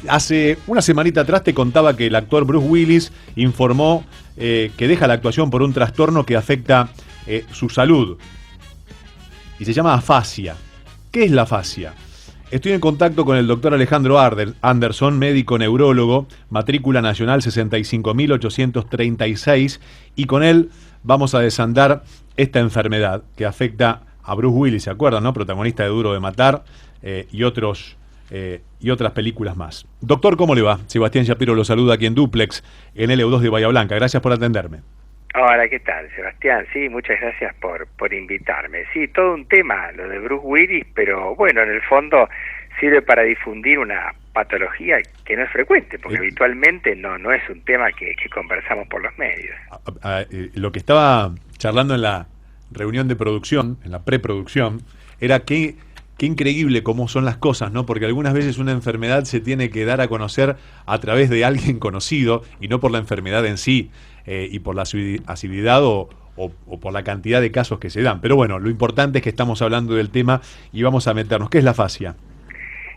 Hace una semanita atrás te contaba que el actor Bruce Willis informó que deja la actuación por un trastorno que afecta su salud y se llama afasia. ¿Qué es la afasia? Estoy en contacto con el doctor Alejandro Anderson, médico neurólogo, matrícula nacional 65.836, y con él vamos a desandar esta enfermedad que afecta a Bruce Willis, ¿se acuerdan, no? Protagonista de Duro de Matar y otras películas más. Doctor, ¿cómo le va? Sebastián Shapiro lo saluda aquí en Duplex, en LU2 de Bahía Blanca. Gracias por atenderme. Hola, ¿qué tal, Sebastián? Sí, muchas gracias por invitarme. Sí, todo un tema, lo de Bruce Willis, pero bueno, en el fondo sirve para difundir una patología que no es frecuente, porque habitualmente no es un tema que conversamos por los medios. Lo que estaba charlando en la reunión de producción, en la preproducción, era qué increíble cómo son las cosas, ¿no? Porque algunas veces una enfermedad se tiene que dar a conocer a través de alguien conocido y no por la enfermedad en sí y por la asiduidad o por la cantidad de casos que se dan. Pero bueno, lo importante es que estamos hablando del tema y vamos a meternos. ¿Qué es la afasia?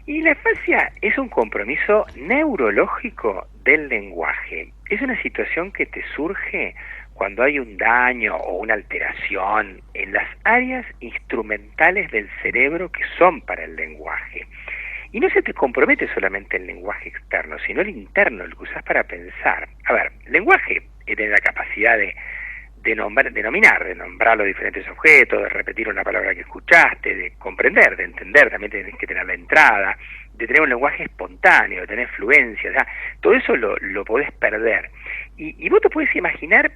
Y la afasia es un compromiso neurológico del lenguaje. Es una situación que te surge cuando hay un daño o una alteración en las áreas instrumentales del cerebro que son para el lenguaje. Y no se te compromete solamente el lenguaje externo, sino el interno, el que usas para pensar. A ver, lenguaje tiene la capacidad de nombrar los diferentes objetos, de repetir una palabra que escuchaste, de comprender, de entender, también tenés que tener la entrada, de tener un lenguaje espontáneo, de tener fluencia, o sea, todo eso lo podés perder. Y vos te podés imaginar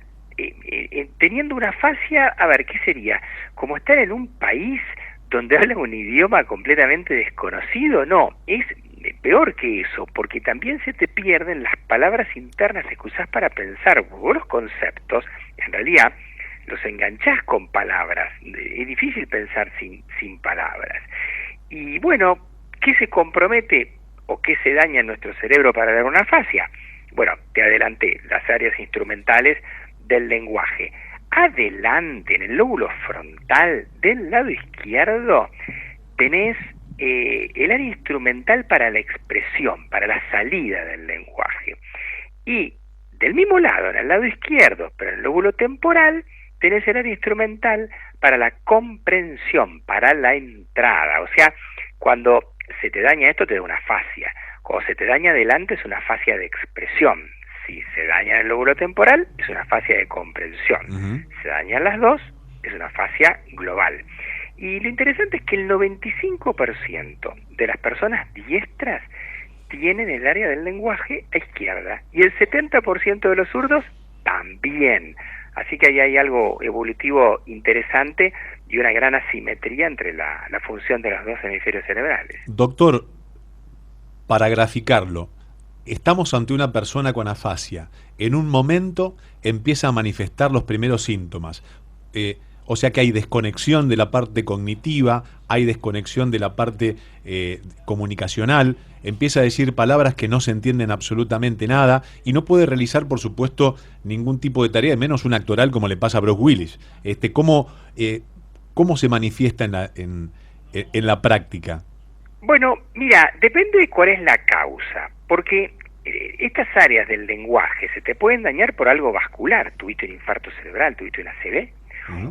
teniendo una afasia, a ver, ¿qué sería? ¿Como estar en un país donde hablan un idioma completamente desconocido? No, es peor que eso, porque también se te pierden las palabras internas que usás para pensar. Vos los conceptos, en realidad, los enganchás con palabras. Es difícil pensar sin palabras. Y bueno, ¿qué se compromete o qué se daña en nuestro cerebro para dar una afasia? Bueno, te adelanté, las áreas instrumentales del lenguaje. Adelante, en el lóbulo frontal del lado izquierdo, tenés el área instrumental para la expresión, para la salida del lenguaje. Y del mismo lado, en el lado izquierdo, pero en el lóbulo temporal, tenés el área instrumental para la comprensión, para la entrada. O sea, cuando se te daña esto, te da una afasia. Cuando se te daña adelante, es una afasia de expresión. Si se daña el lóbulo temporal, es una afasia de comprensión. Se dañan las dos, es una afasia global. Y lo interesante es que el 95% de las personas diestras tienen el área del lenguaje a izquierda y el 70% de los zurdos también. Así que ahí hay algo evolutivo interesante y una gran asimetría entre la función de los dos hemisferios cerebrales. Doctor, para graficarlo, estamos ante una persona con afasia. En un momento empieza a manifestar los primeros síntomas. O sea que hay desconexión de la parte cognitiva, hay desconexión de la parte comunicacional, empieza a decir palabras que no se entienden absolutamente nada y no puede realizar, por supuesto, ningún tipo de tarea, menos una actoral como le pasa a Bruce Willis. ¿Cómo se manifiesta en la práctica? Bueno, mira, depende de cuál es la causa, porque estas áreas del lenguaje se te pueden dañar por algo vascular. Tuviste un infarto cerebral, tuviste una ACV,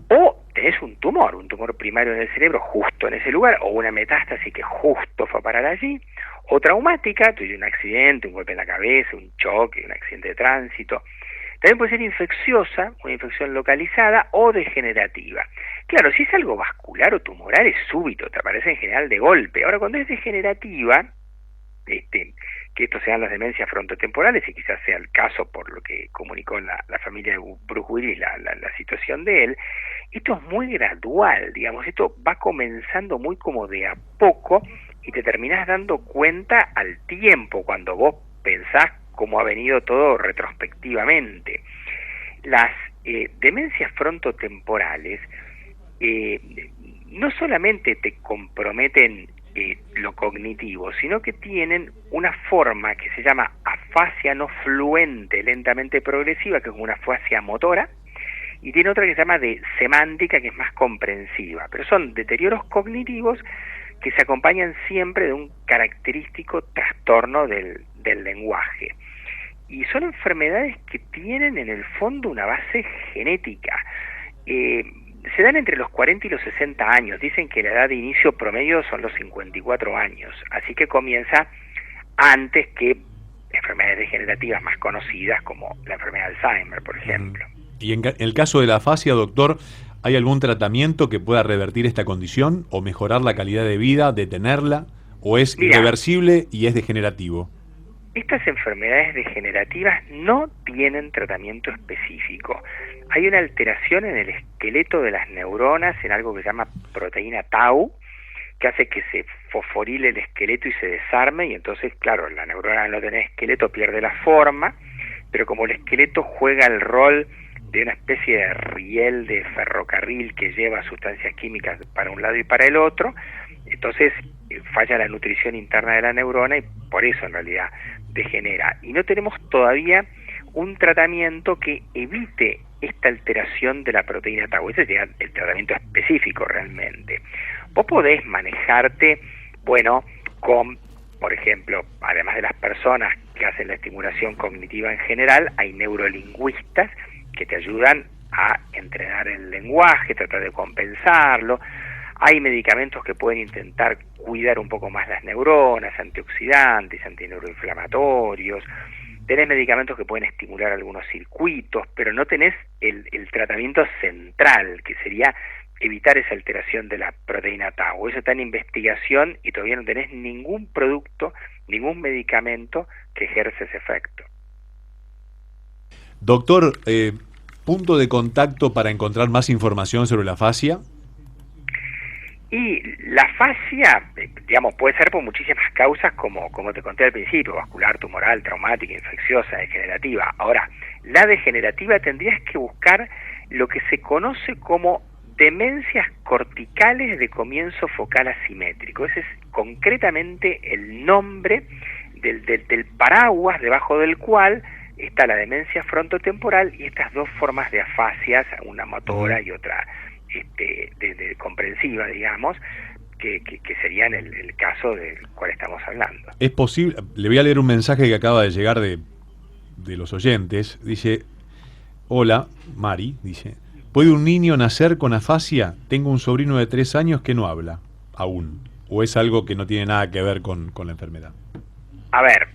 o tenés un tumor primario en el cerebro justo en ese lugar, o una metástasis que justo fue a parar allí, o traumática, tuviste un accidente, un golpe en la cabeza, un choque, un accidente de tránsito. También puede ser infecciosa, una infección localizada o degenerativa. Claro, si es algo vascular o tumoral es súbito, te aparece en general de golpe. Ahora, cuando es degenerativa, que estos sean las demencias frontotemporales, y quizás sea el caso por lo que comunicó la familia de Bruce Willis, la situación de él, esto es muy gradual, digamos, esto va comenzando muy como de a poco y te terminás dando cuenta al tiempo cuando vos pensás cómo ha venido todo retrospectivamente. Las demencias frontotemporales no solamente te comprometen lo cognitivo, sino que tienen una forma que se llama afasia no fluente lentamente progresiva, que es una afasia motora, y tiene otra que se llama de semántica, que es más comprensiva, pero son deterioros cognitivos que se acompañan siempre de un característico trastorno del lenguaje. Y son enfermedades que tienen en el fondo una base genética. Se dan entre los 40 y los 60 años. Dicen que la edad de inicio promedio son los 54 años. Así que comienza antes que enfermedades degenerativas más conocidas como la enfermedad de Alzheimer, por ejemplo. Y en el caso de la afasia, doctor, ¿hay algún tratamiento que pueda revertir esta condición o mejorar la calidad de vida, detenerla? ¿O es irreversible y es degenerativo? Estas enfermedades degenerativas no tienen tratamiento específico. Hay una alteración en el esqueleto de las neuronas en algo que se llama proteína tau, que hace que se fosforile el esqueleto y se desarme, y entonces, claro, la neurona al no tener esqueleto pierde la forma, pero como el esqueleto juega el rol de una especie de riel de ferrocarril que lleva sustancias químicas para un lado y para el otro, entonces falla la nutrición interna de la neurona y por eso en realidad degenera. Y no tenemos todavía un tratamiento que evite esta alteración de la proteína tau. Ese sería el tratamiento específico realmente. Vos podés manejarte, bueno, con, por ejemplo, además de las personas que hacen la estimulación cognitiva en general, hay neurolingüistas que te ayudan a entrenar el lenguaje, tratar de compensarlo. Hay medicamentos que pueden intentar cuidar un poco más las neuronas, antioxidantes, antineuroinflamatorios. Tenés medicamentos que pueden estimular algunos circuitos, pero no tenés el tratamiento central, que sería evitar esa alteración de la proteína tau. Eso está en investigación y todavía no tenés ningún producto, ningún medicamento que ejerce ese efecto. Doctor, ¿punto de contacto para encontrar más información sobre la afasia? Y la afasia, digamos, puede ser por muchísimas causas, como te conté al principio: vascular, tumoral, traumática, infecciosa, degenerativa. Ahora, la degenerativa tendrías que buscar lo que se conoce como demencias corticales de comienzo focal asimétrico. Ese es concretamente el nombre del paraguas debajo del cual está la demencia frontotemporal y estas dos formas de afasias, una motora y otra de comprensiva, digamos, que serían el caso del cual estamos hablando. Es posible, le voy a leer un mensaje que acaba de llegar de los oyentes. Dice: hola, Mari, dice: ¿puede un niño nacer con afasia? Tengo un sobrino de 3 años que no habla aún. ¿O es algo que no tiene nada que ver con la enfermedad? A ver,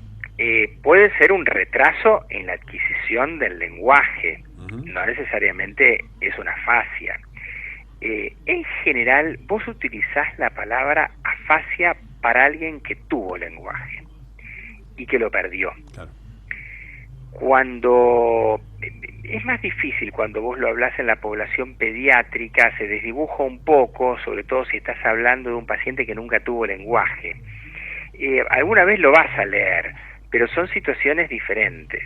puede ser un retraso en la adquisición del lenguaje. No necesariamente es una afasia. En general, vos utilizás la palabra afasia para alguien que tuvo lenguaje y que lo perdió. Claro. Cuando es más difícil, cuando vos lo hablás en la población pediátrica, se desdibuja un poco, sobre todo si estás hablando de un paciente que nunca tuvo lenguaje. Alguna vez lo vas a leer, pero son situaciones diferentes.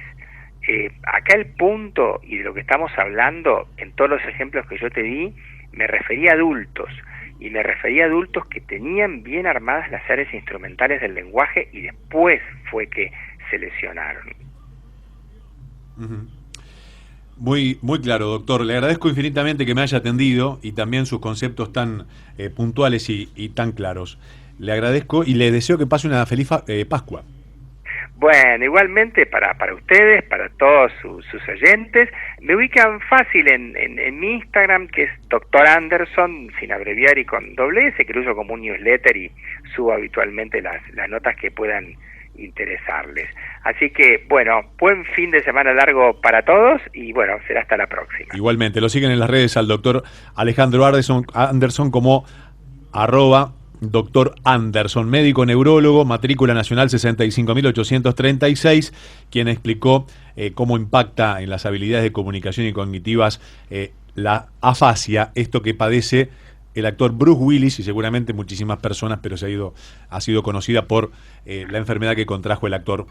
Acá el punto, y de lo que estamos hablando, en todos los ejemplos que yo te di, me refería a adultos, y me refería a adultos que tenían bien armadas las áreas instrumentales del lenguaje y después fue que se lesionaron. Muy, muy claro, doctor. Le agradezco infinitamente que me haya atendido y también sus conceptos tan puntuales y tan claros. Le agradezco y le deseo que pase una feliz Pascua. Bueno, igualmente para ustedes, para todos sus oyentes. Me ubican fácil en mi Instagram, que es Dr. Anderson, sin abreviar y con doble S, que lo uso como un newsletter y subo habitualmente las notas que puedan interesarles. Así que, bueno, buen fin de semana largo para todos y, bueno, será hasta la próxima. Igualmente, lo siguen en las redes al doctor Alejandro Anderson como @Dr. Anderson, médico neurólogo, matrícula nacional 65.836, quien explicó cómo impacta en las habilidades de comunicación y cognitivas la afasia, esto que padece el actor Bruce Willis y seguramente muchísimas personas, pero ha sido conocida por la enfermedad que contrajo el actor